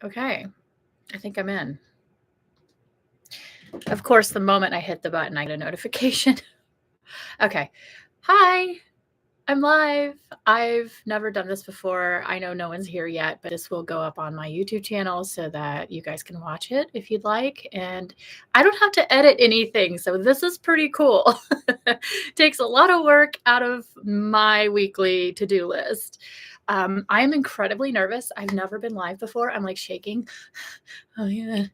Okay, I think I'm in. Of course, the moment I hit the button, I get a notification. Okay. Hi, I'm live. I've never done this before. I know no one's here yet, but this will go up on my YouTube channel so that you guys can watch it if you'd like. And I don't have to edit anything, so this is pretty cool. Takes a lot of work out of my weekly to-do list. I'm incredibly nervous. I've never been live before. I'm like shaking. Oh yeah.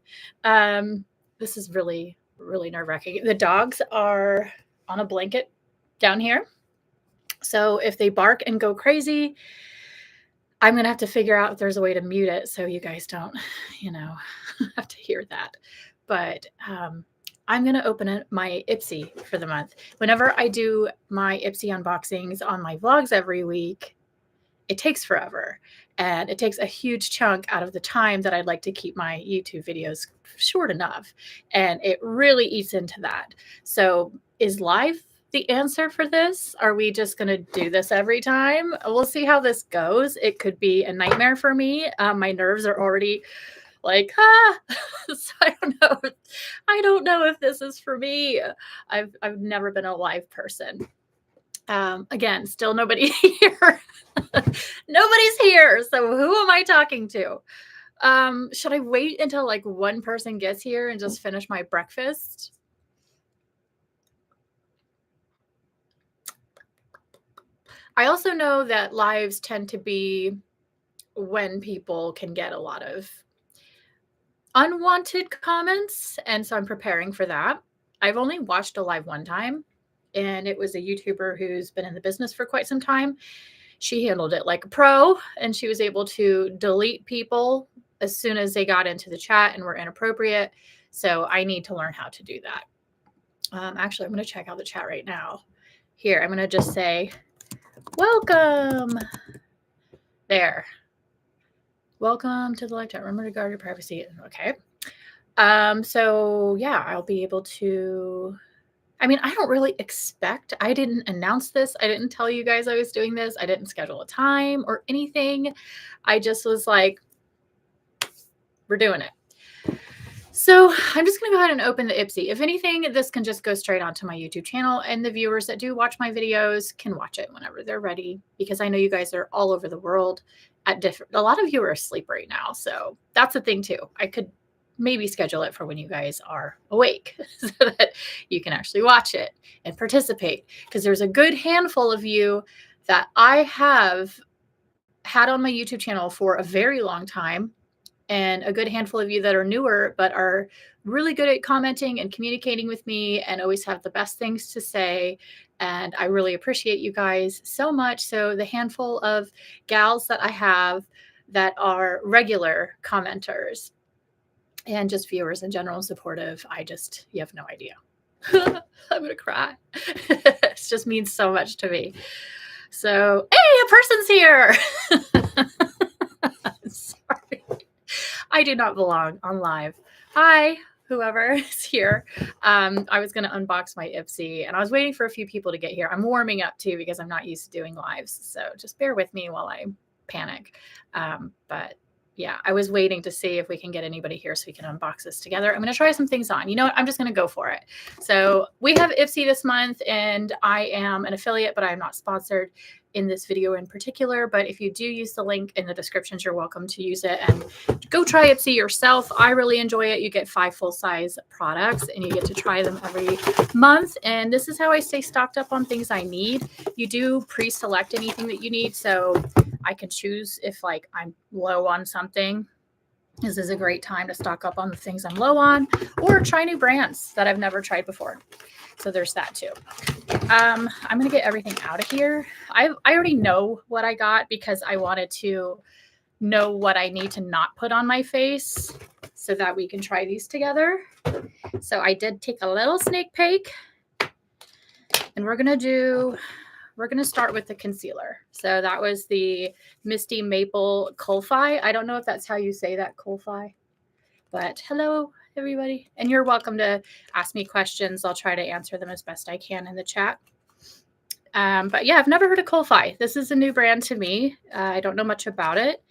This is really, really nerve-wracking. The dogs are on a blanket down here. So if they bark and go crazy, I'm going to have to figure out if there's a way to mute it so you guys don't, have to hear that. But I'm going to open my Ipsy for the month. Whenever I do my Ipsy unboxings on my vlogs every week, it takes forever. And it takes a huge chunk out of the time that I'd like to keep my YouTube videos short enough. And it really eats into that. So is live the answer for this? Are we just going to do this every time? We'll see how this goes. It could be a nightmare for me. My nerves are already like, so I don't know if this is for me. I've never been a live person. Again, still nobody here. Nobody's here. So who am I talking to? Should I wait until like one person gets here and just finish my breakfast? I also know that lives tend to be when people can get a lot of unwanted comments. And so I'm preparing for that. I've only watched a live one time, and it was a YouTuber who's been in the business for quite some time. She handled it like a pro, and she was able to delete people as soon as they got into the chat and were inappropriate. So I need to learn how to do that. Actually, I'm going to check out the chat right now. Here, I'm going to just say, welcome. There. Welcome to the live chat. Remember to guard your privacy. Okay. So yeah, I'll be able to, I don't really expect, I didn't announce this. I didn't tell you guys I was doing this. I didn't schedule a time or anything. I just was like, we're doing it. So I'm just going to go ahead and open the Ipsy. If anything, this can just go straight onto my YouTube channel, and the viewers that do watch my videos can watch it whenever they're ready, because I know you guys are all over the world at a lot of you are asleep right now. So that's a thing too. I could maybe schedule it for when you guys are awake so that you can actually watch it and participate, because there's a good handful of you that I have had on my YouTube channel for a very long time, and a good handful of you that are newer but are really good at commenting and communicating with me and always have the best things to say. And I really appreciate you guys so much. So the handful of gals that I have that are regular commenters and just viewers in general and supportive, you have no idea. I'm going to cry. It just means so much to me. So, hey, a person's here. Sorry. I do not belong on live. Hi, whoever is here. I was going to unbox my Ipsy, and I was waiting for a few people to get here. I'm warming up too, because I'm not used to doing lives. So just bear with me while I panic. But yeah, I was waiting to see if we can get anybody here so we can unbox this together. I'm going to try some things on. You know what? I'm just going to go for it. So we have Ipsy this month, and I am an affiliate, but I'm not sponsored in this video in particular. But if you do use the link in the descriptions, you're welcome to use it and go try Ipsy yourself. I really enjoy it. You get 5 full-size products, and you get to try them every month. And this is how I stay stocked up on things I need. You do pre-select anything that you need, so I can choose if like I'm low on something. This is a great time to stock up on the things I'm low on, or try new brands that I've never tried before. So there's that too. I'm going to get everything out of here. I already know what I got, because I wanted to know what I need to not put on my face so that we can try these together. So I did take a little sneak peek, and we're going to start with the concealer. So that was the Misty Maple Coal-Fi. I don't know if that's how you say that, Coal-Fi, but hello, everybody. And you're welcome to ask me questions. I'll try to answer them as best I can in the chat. But yeah, I've never heard of Coal-Fi. This is a new brand to me. I don't know much about it.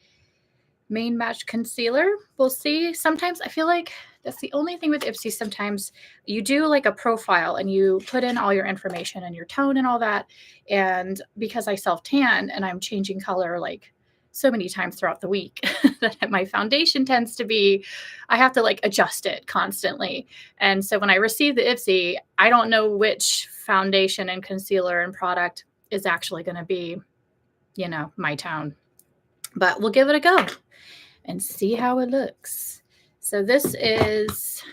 Main Match Concealer. We'll see. Sometimes I feel like that's the only thing with Ipsy. Sometimes you do like a profile and you put in all your information and your tone and all that. And because I self-tan and I'm changing color like so many times throughout the week that my foundation tends to be, I have to like adjust it constantly. And so when I receive the Ipsy, I don't know which foundation and concealer and product is actually going to be, you know, my tone. But we'll give it a go and see how it looks. So this is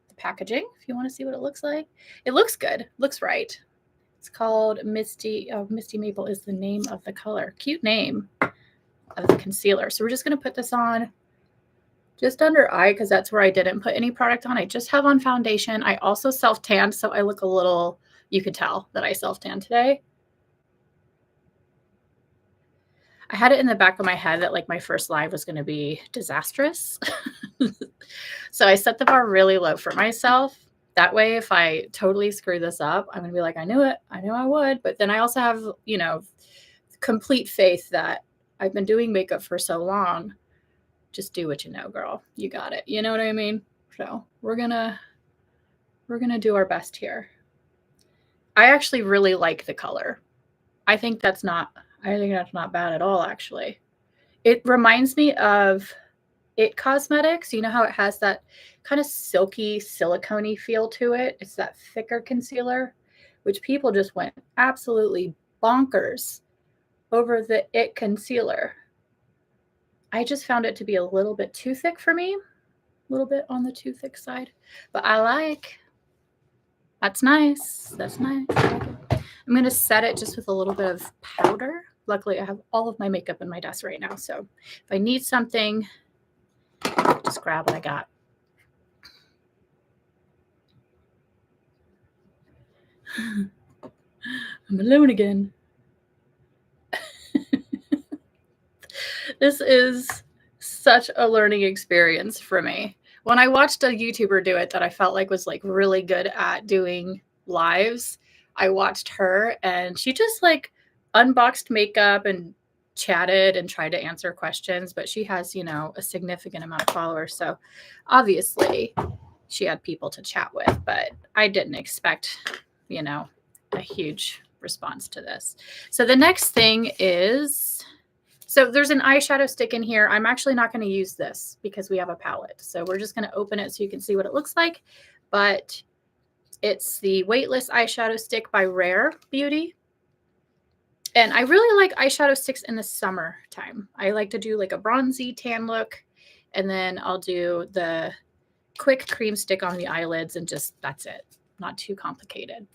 the packaging, if you want to see what it looks like. It looks good, looks right. It's called Misty. Oh, Misty Maple is the name of the color. Cute name of the concealer. So we're just going to put this on just under eye because that's where I didn't put any product on. I just have on foundation. I also self-tanned, so I look a little, you could tell that I self-tanned today. I had it in the back of my head that like my first live was going to be disastrous. So I set the bar really low for myself. That way, if I totally screw this up, I'm going to be like, I knew it. I knew I would. But then I also have, you know, complete faith that I've been doing makeup for so long. Just do what you know, girl. You got it. You know what I mean? So we're going to do our best here. I actually really like the color. I think that's not bad at all, actually. It reminds me of It Cosmetics. You know how it has that kind of silky, silicone-y feel to it? It's that thicker concealer, which people just went absolutely bonkers over the It concealer. I just found it to be a little bit too thick for me, a little bit on the too thick side, but I like. That's nice. That's nice. I'm going to set it just with a little bit of powder. Luckily, I have all of my makeup in my desk right now, so if I need something, just grab what I got. I'm alone again. This is such a learning experience for me. When I watched a YouTuber do it that I felt like was like really good at doing lives, I watched her and she just like unboxed makeup and chatted and tried to answer questions, but she has, you know, a significant amount of followers. So obviously she had people to chat with, but I didn't expect, you know, a huge response to this. So the next thing is, so there's an eyeshadow stick in here. I'm actually not going to use this because we have a palette. So we're just going to open it so you can see what it looks like. But it's the Weightless Eyeshadow Stick by Rare Beauty. And I really like eyeshadow sticks in the summertime. I like to do like a bronzy tan look. And then I'll do the quick cream stick on the eyelids and just, that's it. Not too complicated.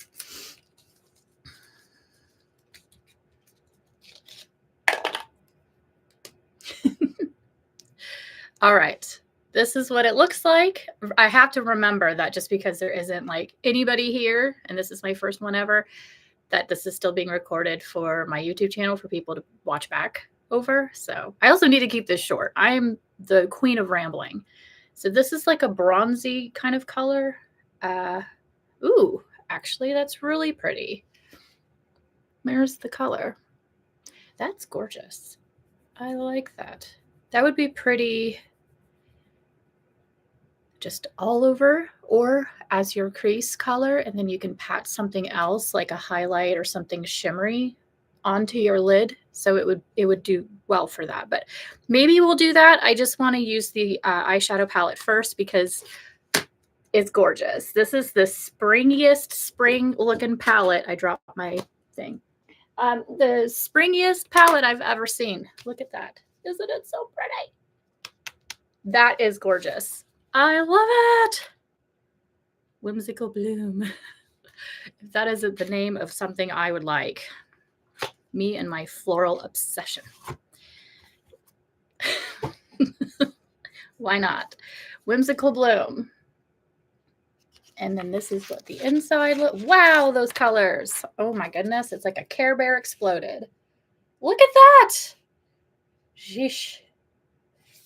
All right, this is what it looks like. I have to remember that just because there isn't like anybody here, and this is my first one ever, that this is still being recorded for my YouTube channel for people to watch back over. So I also need to keep this short. I'm the queen of rambling. So this is like a bronzy kind of color. Ooh, actually, that's really pretty. There's the color. That's gorgeous. I like that. That would be pretty just all over or as your crease color, and then you can pat something else like a highlight or something shimmery onto your lid. So it would do well for that, but maybe we'll do that. I just want to use the eyeshadow palette first because it's gorgeous. This is the springiest spring looking palette. I dropped my thing. The springiest palette I've ever seen. Look at that. Isn't it so pretty? That is gorgeous. I love it. Whimsical Bloom. If that isn't the name of something I would like. Me and my floral obsession. Why not? Whimsical Bloom. And then this is what the inside look. Wow, those colors. Oh my goodness. It's like a Care Bear exploded. Look at that. Sheesh.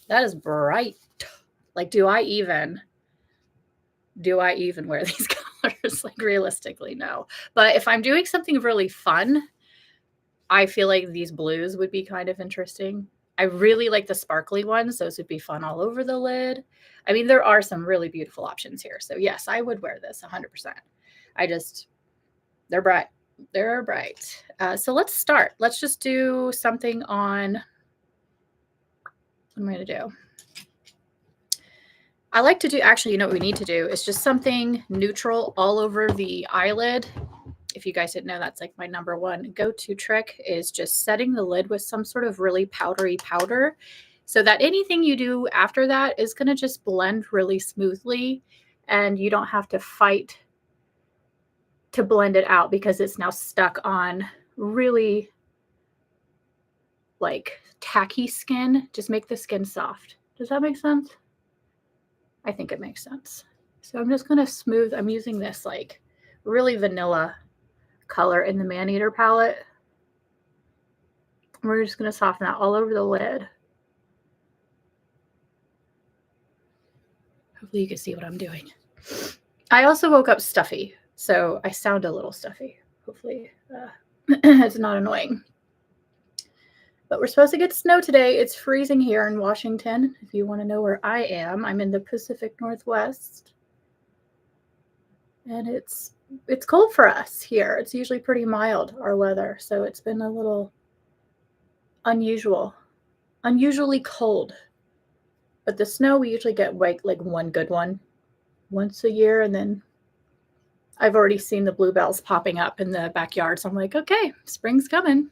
That is bright. Like, do I even wear these colors? Like, realistically, no. But if I'm doing something really fun, I feel like these blues would be kind of interesting. I really like the sparkly ones. Those would be fun all over the lid. I mean, there are some really beautiful options here. So yes, I would wear this 100%. They're bright. They're bright. So let's start. Let's just do something on, what am I going to do? I like to do, actually, you know what we need to do is just something neutral all over the eyelid. If you guys didn't know, that's like my number one go-to trick, is just setting the lid with some sort of really powdery powder so that anything you do after that is going to just blend really smoothly and you don't have to fight to blend it out because it's now stuck on really like tacky skin. Just make the skin soft. Does that make sense? I think it makes sense. So I'm just going to smooth. I'm using this like really vanilla color in the Maneater palette. We're just going to soften that all over the lid. Hopefully you can see what I'm doing. I also woke up stuffy, so I sound a little stuffy. Hopefully it's not annoying. But we're supposed to get snow today. It's freezing here in Washington. If you want to know where I am, I'm in the Pacific Northwest. And it's cold for us here. It's usually pretty mild, our weather. So it's been a little unusually cold. But the snow, we usually get like one good one once a year. And then I've already seen the bluebells popping up in the backyard. So I'm like, okay, spring's coming.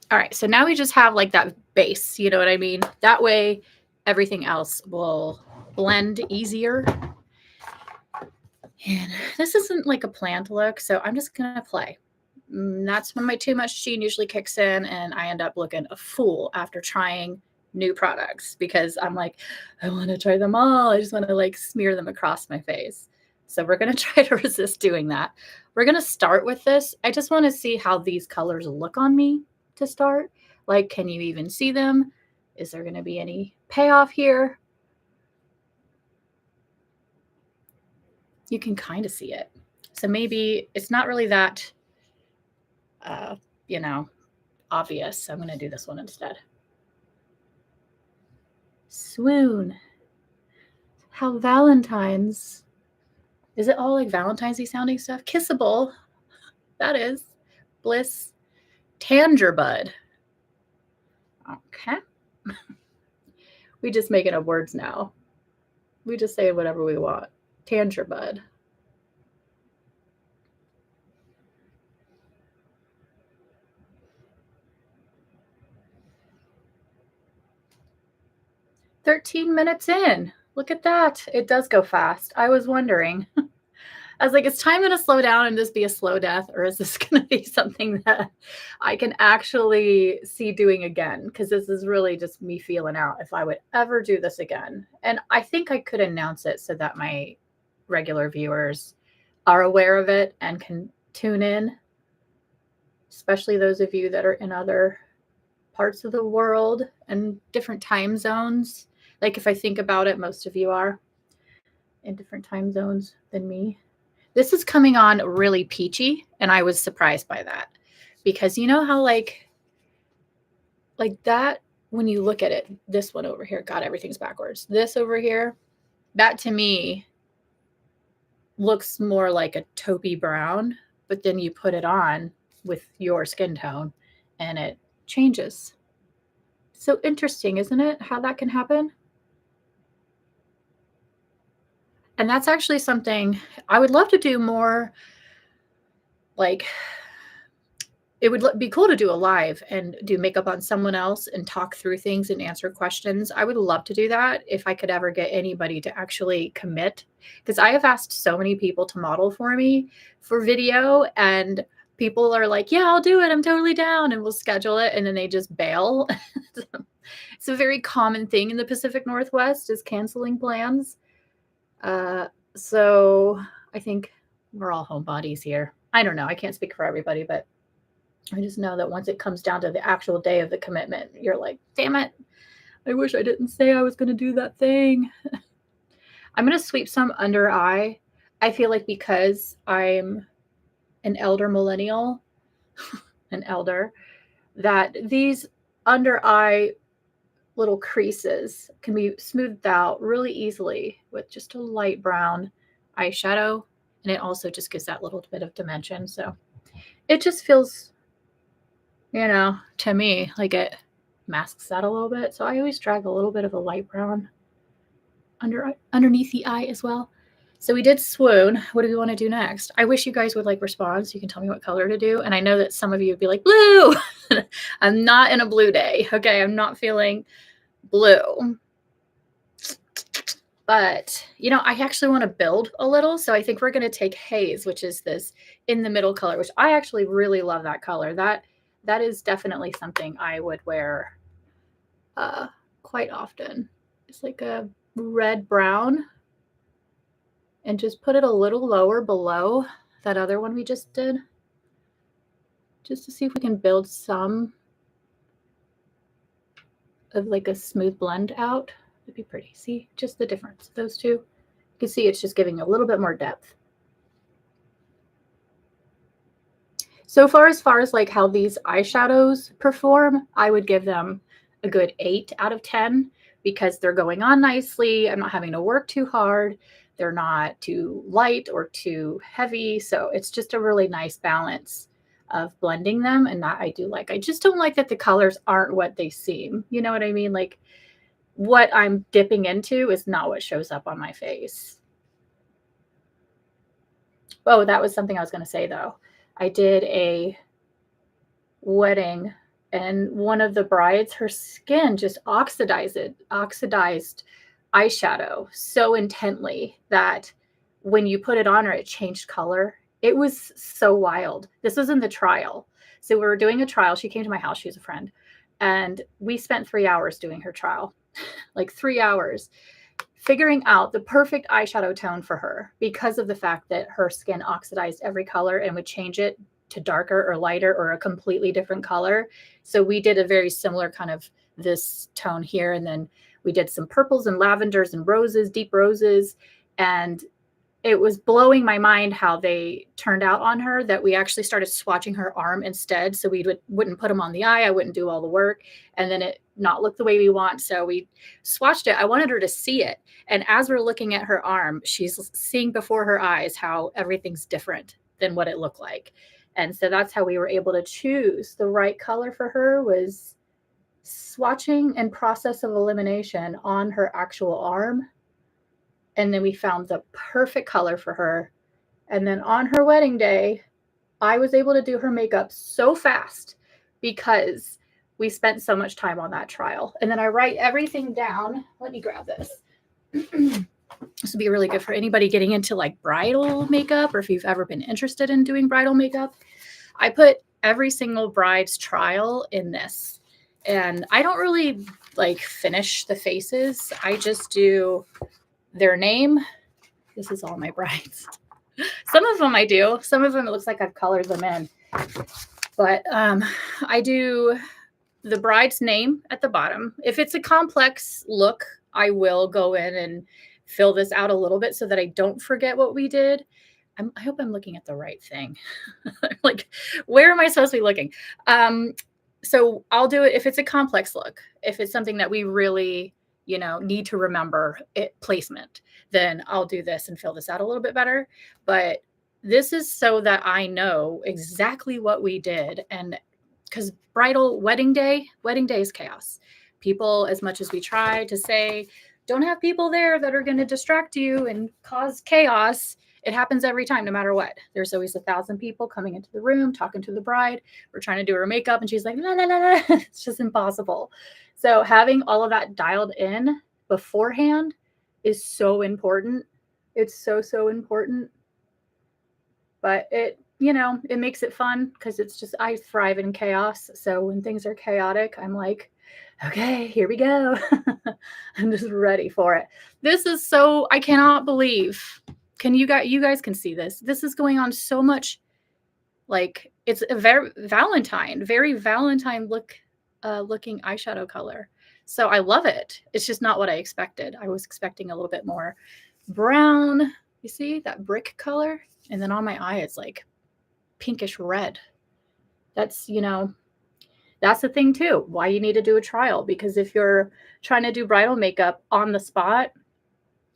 All right, so now we just have like that base, you know what I mean? That way everything else will blend easier. And this isn't like a planned look, so I'm just gonna play. That's when my too much sheen usually kicks in and I end up looking a fool after trying new products because I'm like, I want to try them all. I just want to like smear them across my face. So we're going to try to resist doing that. We're going to start with this. I just want to see how these colors look on me to start. Like, can you even see them? Is there going to be any payoff here? You can kind of see it. So maybe it's not really that, obvious. So I'm going to do this one instead. Swoon. How Valentine's. Is it all like Valentine's-y sounding stuff? Kissable. That is. Bliss. Tangerbud. Okay. We just making up words now. We just say whatever we want. Tangerbud. $13 minutes in. Look at that. It does go fast. I was wondering. I was like, is time going to slow down and just be a slow death? Or is this going to be something that I can actually see doing again? Because this is really just me feeling out if I would ever do this again. And I think I could announce it so that my regular viewers are aware of it and can tune in. Especially those of you that are in other parts of the world and different time zones. Like if I think about it, most of you are in different time zones than me. This is coming on really peachy, and I was surprised by that because you know how like that when you look at it, this one over here, God, everything's backwards. This over here, that to me looks more like a taupey brown, but then you put it on with your skin tone and it changes. So interesting, isn't it? How that can happen? And that's actually something I would love to do more. Like, it would be cool to do a live and do makeup on someone else and talk through things and answer questions. I would love to do that if I could ever get anybody to actually commit. Because I have asked so many people to model for me for video, and people are like, yeah, I'll do it. I'm totally down. And we'll schedule it. And then they just bail. It's a very common thing in the Pacific Northwest is canceling plans. So I think we're all homebodies here. I don't know. I can't speak for everybody, but I just know that once it comes down to the actual day of the commitment, you're like, damn it. I wish I didn't say I was going to do that thing. I'm going to sweep some under eye. I feel like because I'm an elder millennial, an elder, that these under eye little creases can be smoothed out really easily with just a light brown eyeshadow. And it also just gives that little bit of dimension. So it just feels, to me, like it masks that a little bit. So I always drag a little bit of a light brown underneath the eye as well. So we did swoon. What do we want to do next? I wish you guys would respond so you can tell me what color to do. And I know that some of you would be like, blue. I'm not in a blue day. Okay, I'm not feeling blue. But, I actually want to build a little. So I think we're going to take Haze, which is this in the middle color, which I actually really love that color. That is definitely something I would wear quite often. It's like a red brown, and just put it a little lower below that other one we just did, just to see if we can build some of a smooth blend out. It'd be pretty. See just the difference of those two. You can see it's just giving a little bit more depth. So far as how these eyeshadows perform, I would give them a good 8 out of 10 because they're going on nicely. I'm not having to work too hard. They're not too light or too heavy. So it's just a really nice balance of blending them. And that I do like. I just don't like that the colors aren't what they seem. You know what I mean? Like what I'm dipping into is not what shows up on my face. Oh, that was something I was going to say though. I did a wedding and one of the brides, her skin just oxidized eyeshadow so intently that when you put it on her, it changed color. It was so wild. This was in the trial. So we were doing a trial. She came to my house. She's a friend. And we spent 3 hours doing her trial, 3 hours, figuring out the perfect eyeshadow tone for her because of the fact that her skin oxidized every color and would change it to darker or lighter or a completely different color. So we did a very similar kind of this tone here. And then we did some purples and lavenders and roses, deep roses. And it was blowing my mind how they turned out on her, that we actually started swatching her arm instead. So we wouldn't put them on the eye. I wouldn't do all the work. And then it not look the way we want. So we swatched it. I wanted her to see it. And as we're looking at her arm, she's seeing before her eyes how everything's different than what it looked like. And so that's how we were able to choose the right color for her, was swatching and process of elimination on her actual arm. And then we found the perfect color for her. And then on her wedding day, I was able to do her makeup so fast because we spent so much time on that trial. And then I write everything down. Let me grab this. This would be really good for anybody getting into bridal makeup, or if you've ever been interested in doing bridal makeup. I put every single bride's trial in this. And I don't really finish the faces. I just do their name. This is all my brides. Some of them I do. Some of them it looks like I've colored them in. But I do the bride's name at the bottom. If it's a complex look, I will go in and fill this out a little bit so that I don't forget what we did. I hope I'm looking at the right thing. Where am I supposed to be looking? So I'll do it if it's a complex look. If it's something that we really, need to remember placement, then I'll do this and fill this out a little bit better. But this is so that I know exactly what we did. And because wedding day is chaos. People, as much as we try to say, don't have people there that are going to distract you and cause chaos, it happens every time, no matter what. There's always 1,000 people coming into the room, talking to the bride. We're trying to do her makeup, and she's like, no. It's just impossible. So having all of that dialed in beforehand is so important. It's so important. But it makes it fun because it's just, I thrive in chaos. So when things are chaotic, I'm like, okay, here we go. I'm just ready for it. This is so, I cannot believe. You guys can see this. This is going on so much. It's a very Valentine looking eyeshadow color. So I love it. It's just not what I expected. I was expecting a little bit more brown. You see that brick color? And then on my eye, it's pinkish red. That's, you know, that's the thing too, why you need to do a trial, because if you're trying to do bridal makeup on the spot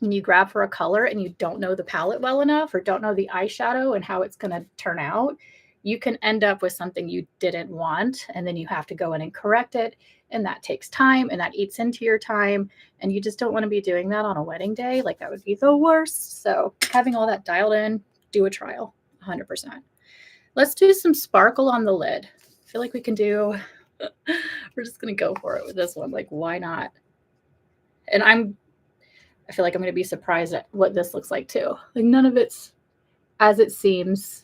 and you grab for a color and you don't know the palette well enough or don't know the eyeshadow and how it's going to turn out, you can end up with something you didn't want, and then you have to go in and correct it, and that takes time and that eats into your time, and you just don't want to be doing that on a wedding day. Like, that would be the worst. So having all that dialed in, do a trial 100%. Let's do some sparkle on the lid. I feel like we can do, we're just going to go for it with this one. Like, why not? And I feel like I'm going to be surprised at what this looks like too. Like, none of it's as it seems.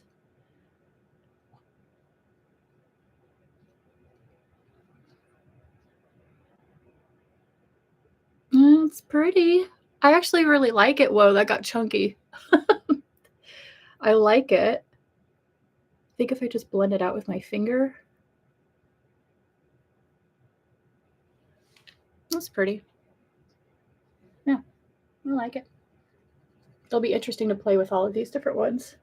It's pretty. I actually really like it. Whoa, that got chunky. I like it. I think if I just blend it out with my finger. That's pretty. Yeah, I like it. It'll be interesting to play with all of these different ones.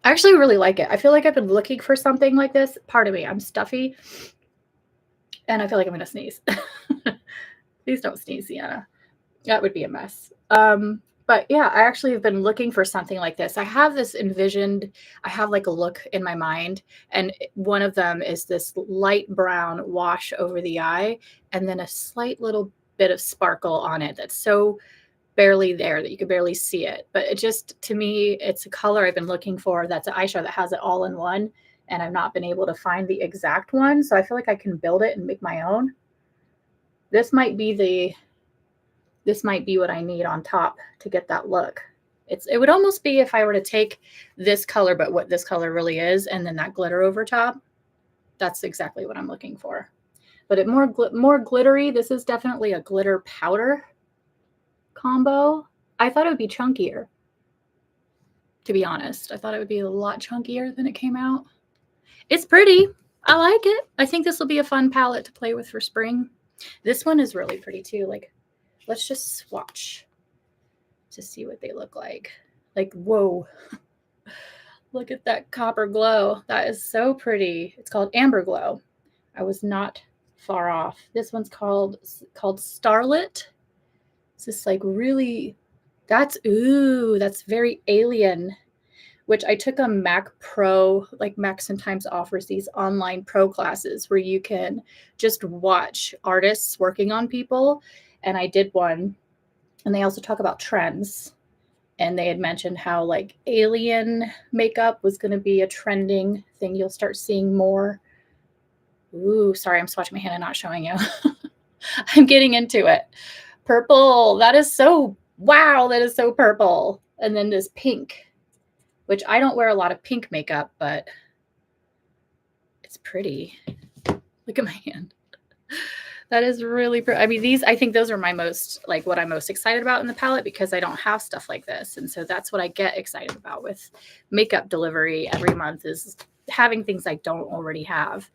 I actually really like it. I feel like I've been looking for something like this. Pardon me, I'm stuffy. And I feel like I'm going to sneeze. Please don't sneeze, Seanna. That would be a mess. But yeah, I actually have been looking for something like this. I have this envisioned, I have like a look in my mind, and one of them is this light brown wash over the eye and then a slight little bit of sparkle on it that's so barely there that you could barely see it. But it just, to me, it's a color I've been looking for. That's an eyeshadow that has it all in one, and I've not been able to find the exact one. So I feel like I can build it and make my own. This might be what I need on top to get that look. It would almost be if I were to take this color, but what this color really is, and then that glitter over top. That's exactly what I'm looking for. But it more glittery. This is definitely a glitter powder combo. I thought it would be chunkier, to be honest. I thought it would be a lot chunkier than it came out. It's pretty. I like it. I think this will be a fun palette to play with for spring. This one is really pretty too. Like, let's just swatch to see what they look like. Like, whoa. Look at that copper glow. That is so pretty. It's called Amber Glow. I was not far off. This one's called Starlit. It's this like really, that's very alien, which I took a Mac Pro, like Mac sometimes offers these online pro classes where you can just watch artists working on people. And I did one, and they also talk about trends. And they had mentioned how like alien makeup was going to be a trending thing you'll start seeing more. Ooh, sorry, I'm swatching my hand and not showing you. I'm getting into it. Purple, that is so, wow, that is so purple. And then this pink, which I don't wear a lot of pink makeup, but it's pretty. Look at my hand. That is really pretty. I mean, I think those are my most, like what I'm most excited about in the palette, because I don't have stuff like this. And so that's what I get excited about with makeup delivery every month, is having things I don't already have.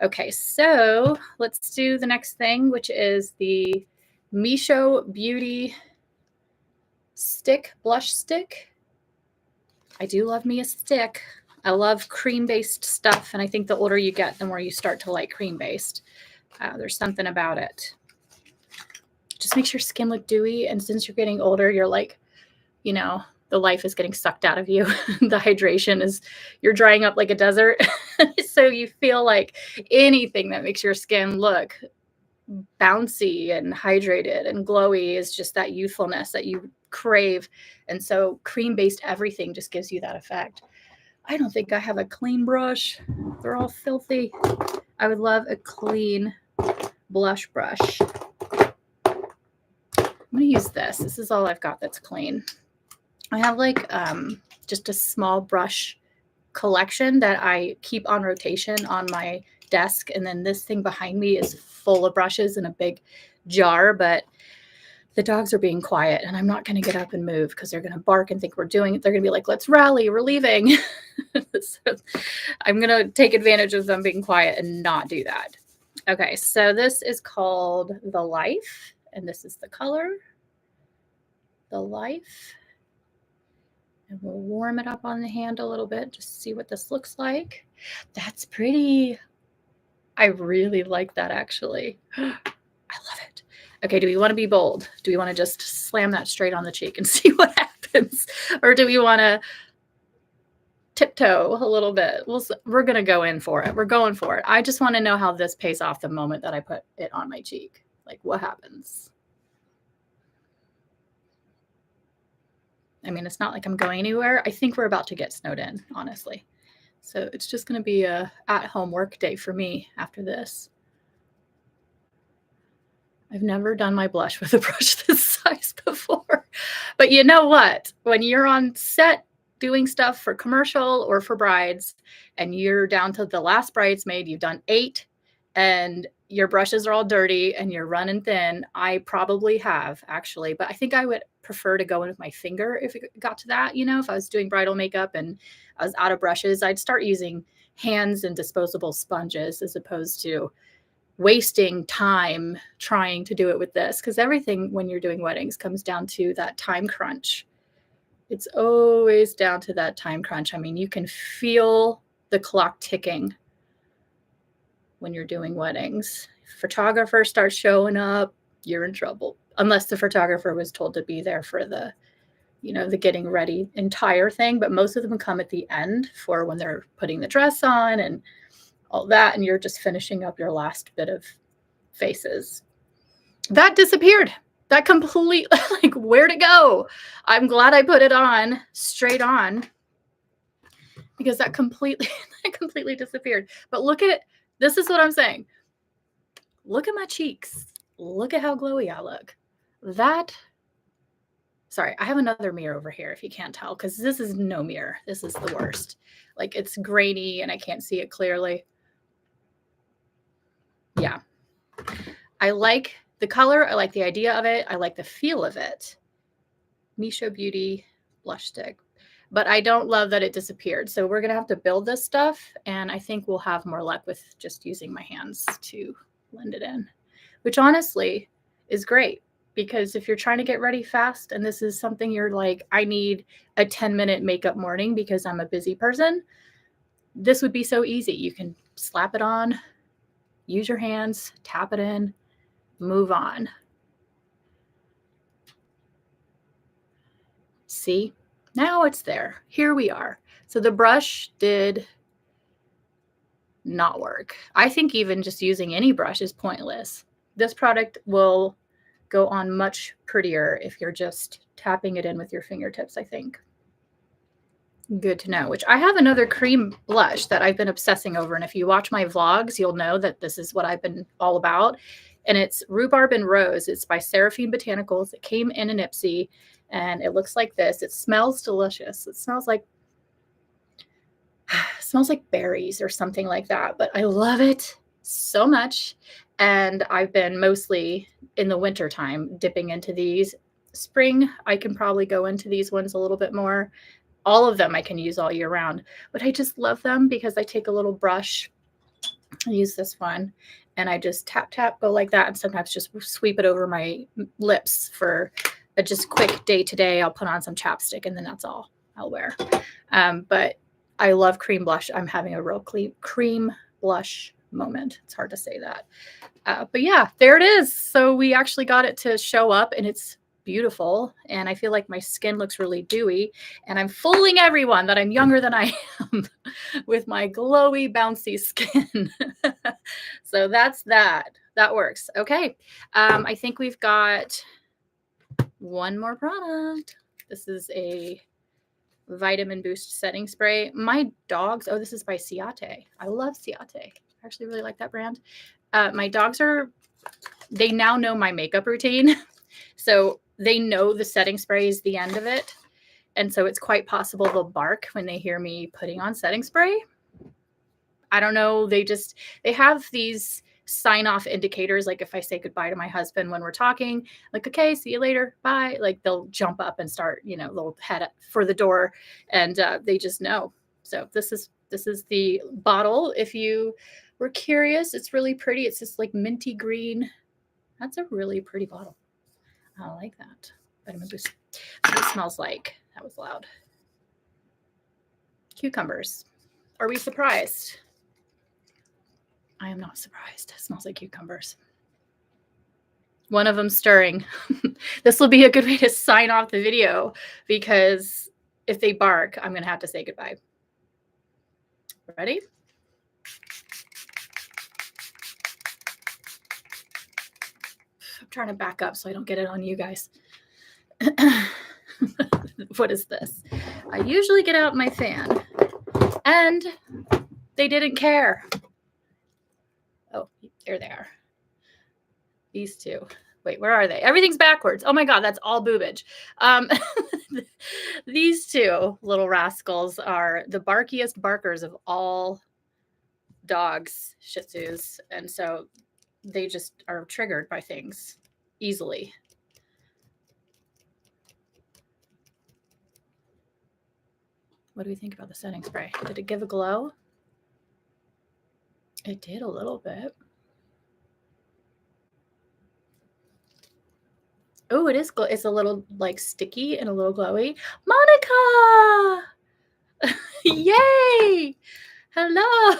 Okay, so let's do the next thing, which is the Misho Beauty blush stick. I do love me a stick. I love cream-based stuff, and I think the older you get, the more you start to like cream-based. There's something about it. Just makes your skin look dewy, and since you're getting older, you're like, you know, the life is getting sucked out of you. The hydration is, you're drying up like a desert. So you feel like anything that makes your skin look bouncy and hydrated and glowy is just that youthfulness that you crave. And so cream-based everything just gives you that effect. I don't think I have a clean brush. They're all filthy. I would love a clean blush brush. I'm going to use this. This is all I've got that's clean. I have like just a small brush collection that I keep on rotation on my desk. And then this thing behind me is full of brushes in a big jar, but the dogs are being quiet and I'm not going to get up and move because they're going to bark and think we're doing it. They're going to be like, let's rally, we're leaving. So I'm going to take advantage of them being quiet and not do that. Okay, so this is called The Life, and this is the color. the Life. And we'll warm it up on the hand a little bit, just to see what this looks like. That's pretty. I really like that, actually. I love it. Okay, do we want to be bold? Do we want to just slam that straight on the cheek and see what happens? Or do we want to tiptoe a little bit? We're going to go in for it. We're going for it. I just want to know how this pays off the moment that I put it on my cheek. Like, what happens? I mean, it's not like I'm going anywhere. I think we're about to get snowed in, honestly. So it's just going to be a at-home work day for me after this. I've never done my blush with a brush this size before. But you know what? When you're on set doing stuff for commercial or for brides, and you're down to the last bridesmaid, you've done 8, and your brushes are all dirty and you're running thin. I probably have, actually, but I think I would prefer to go in with my finger if it got to that. You know, if I was doing bridal makeup and I was out of brushes, I'd start using hands and disposable sponges as opposed to wasting time trying to do it with this, because everything when you're doing weddings comes down to that time crunch. It's always down to that time crunch. I mean, you can feel the clock ticking when you're doing weddings. If a photographer starts showing up, you're in trouble, unless the photographer was told to be there for the, you know, the getting ready entire thing. But most of them come at the end for when they're putting the dress on and all that, and you're just finishing up your last bit of faces. That disappeared. That completely, like, where'd it go? I'm glad I put it on straight on, because that completely disappeared. But look at it. This is what I'm saying. Look at my cheeks. Look at how glowy I look. Sorry, I have another mirror over here if you can't tell, because this is no mirror. This is the worst. Like, it's grainy and I can't see it clearly. Yeah. I like the color. I like the idea of it. I like the feel of it. Misho Beauty blush stick. But I don't love that it disappeared. So we're going to have to build this stuff. And I think we'll have more luck with just using my hands to blend it in, which honestly is great, because if you're trying to get ready fast and this is something you're like, I need a 10-minute makeup morning because I'm a busy person, this would be so easy. You can slap it on, use your hands, tap it in, move on. See? Now it's there. Here we are. So the brush did not work. I think even just using any brush is pointless. This product will go on much prettier if you're just tapping it in with your fingertips, I think. Good to know. Which I have another cream blush that I've been obsessing over. And if you watch my vlogs, you'll know that this is what I've been all about. And it's Rhubarb and Rose. It's by Seraphine Botanicals. It came in an Ipsy. And it looks like this. It smells delicious. It smells like berries or something like that. But I love it so much. And I've been mostly in the winter time dipping into these. Spring, I can probably go into these ones a little bit more. All of them I can use all year round. But I just love them because I take a little brush. I use this one. And I just tap, tap, go like that. And sometimes just sweep it over my lips for a just quick day-to-day. I'll put on some chapstick and then that's all I'll wear. But I love cream blush. I'm having a real cream blush moment. It's hard to say that. But yeah, there it is. So we actually got it to show up and it's beautiful. And I feel like my skin looks really dewy. And I'm fooling everyone that I'm younger than I am with my glowy, bouncy skin. So that's that. That works. Okay. I think we've got one more product. This is a Vitamin Boost setting spray. My dogs, oh, this is by Ciate. I love Ciate. I actually really like that brand. My dogs they now know my makeup routine. So they know the setting spray is the end of it. And so it's quite possible they'll bark when they hear me putting on setting spray. I don't know. They have these sign off indicators. Like if I say goodbye to my husband when we're talking, like, okay, see you later. Bye. Like they'll jump up and start, they'll head for the door and they just know. So this is the bottle. If you were curious, it's really pretty. It's just like minty green. That's a really pretty bottle. I like that. Vitamin Boost So it smells like, that was loud, cucumbers. Are we surprised? I am not surprised. It smells like cucumbers. One of them stirring. This will be a good way to sign off the video because if they bark, I'm going to have to say goodbye. Ready? I'm trying to back up so I don't get it on you guys. What is this? I usually get out my fan and they didn't care. Oh, there they are. These two. Wait, where are they? Everything's backwards. Oh my God, that's all boobage. These two little rascals are the barkiest barkers of all dogs, Shih Tzus. And so they just are triggered by things easily. What do we think about the setting spray? Did it give a glow? It did a little bit. Oh, it is. It's a little like sticky and a little glowy. Monica! Yay! Hello.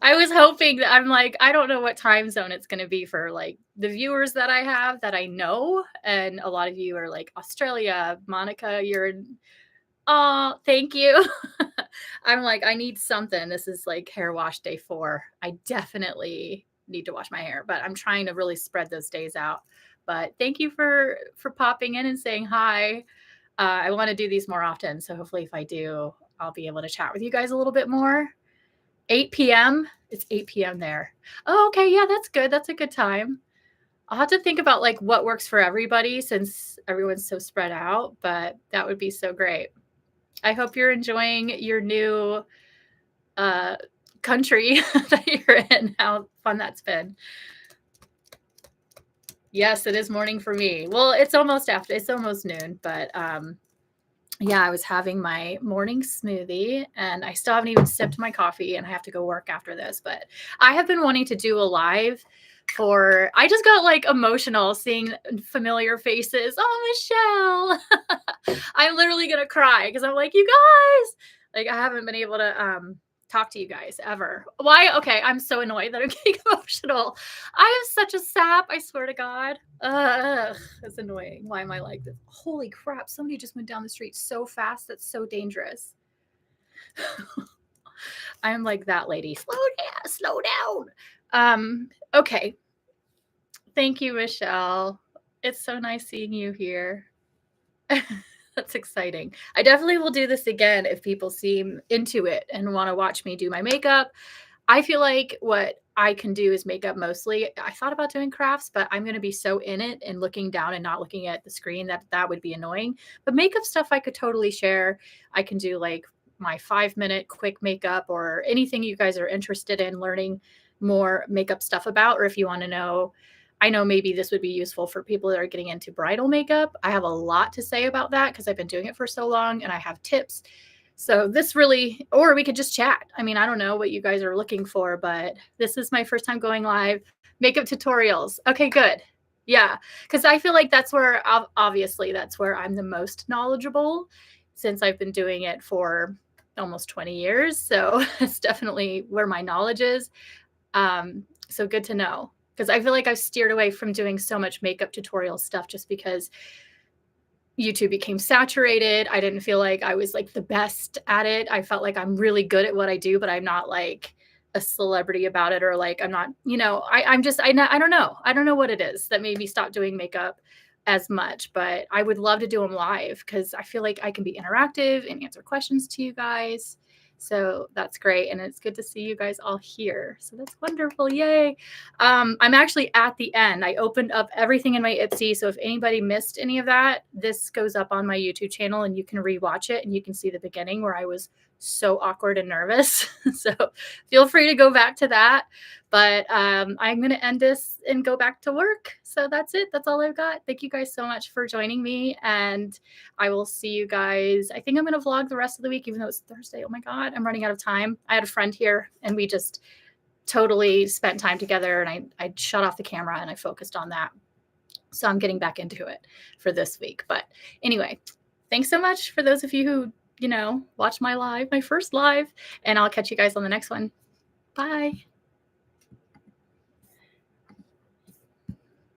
I was hoping that I'm like, I don't know what time zone it's going to be for like the viewers that I have that I know. And a lot of you are like Australia. Monica, you're in. Oh, thank you. I'm like, I need something. This is like hair wash day 4. I definitely need to wash my hair, but I'm trying to really spread those days out. But thank you for popping in and saying hi. I want to do these more often. So hopefully if I do, I'll be able to chat with you guys a little bit more. 8 p.m. It's 8 p.m. there. Oh, okay. Yeah, that's good. That's a good time. I'll have to think about like what works for everybody since everyone's so spread out, but that would be so great. I hope you're enjoying your new country that you're in. How fun that's been. Yes, it is morning for me. Well, it's almost noon, but yeah, I was having my morning smoothie and I still haven't even sipped my coffee and I have to go work after this, but I have been wanting to do a live I just got like emotional seeing familiar faces. Oh, Michelle. I'm literally going to cry because I'm like, you guys, like I haven't been able to talk to you guys ever. Why? Okay, I'm so annoyed that I'm getting emotional. I am such a sap, I swear to God. That's annoying. Why am I like this? Holy crap, somebody just went down the street so fast. That's so dangerous. I'm like that lady. Slow down. Okay. Thank you, Michelle. It's so nice seeing you here. That's exciting. I definitely will do this again if people seem into it and want to watch me do my makeup. I feel like what I can do is makeup mostly. I thought about doing crafts, but I'm going to be so in it and looking down and not looking at the screen that would be annoying. But makeup stuff I could totally share. I can do like my 5-minute quick makeup or anything you guys are interested in learning more makeup stuff about, or if you want to know. I know maybe this would be useful for people that are getting into bridal makeup. I have a lot to say about that because I've been doing it for so long and I have tips. So this really, or we could just chat. I mean, I don't know what you guys are looking for, but this is my first time going live. Makeup tutorials. Okay, good. Yeah, because I feel like that's where, obviously, that's where I'm the most knowledgeable since I've been doing it for almost 20 years. So it's definitely where my knowledge is. So good to know. Because I feel like I've steered away from doing so much makeup tutorial stuff just because YouTube became saturated. I didn't feel like I was like the best at it. I felt like I'm really good at what I do, but I'm not like a celebrity about it, or like I'm not, I don't know. I don't know what it is that made me stop doing makeup as much, but I would love to do them live because I feel like I can be interactive and answer questions to you guys. So that's great. And it's good to see you guys all here. So that's wonderful. Yay. I'm actually at the end. I opened up everything in my Ipsy. So if anybody missed any of that, this goes up on my YouTube channel and you can rewatch it and you can see the beginning where I was so awkward and nervous. So feel free to go back to that. But I'm going to end this and go back to work. So that's it. That's all I've got. Thank you guys so much for joining me. And I will see you guys. I think I'm going to vlog the rest of the week, even though it's Thursday. Oh my God, I'm running out of time. I had a friend here and we just totally spent time together and I shut off the camera and I focused on that. So I'm getting back into it for this week. But anyway, thanks so much for those of you who, watch my first live, and I'll catch you guys on the next one. Bye.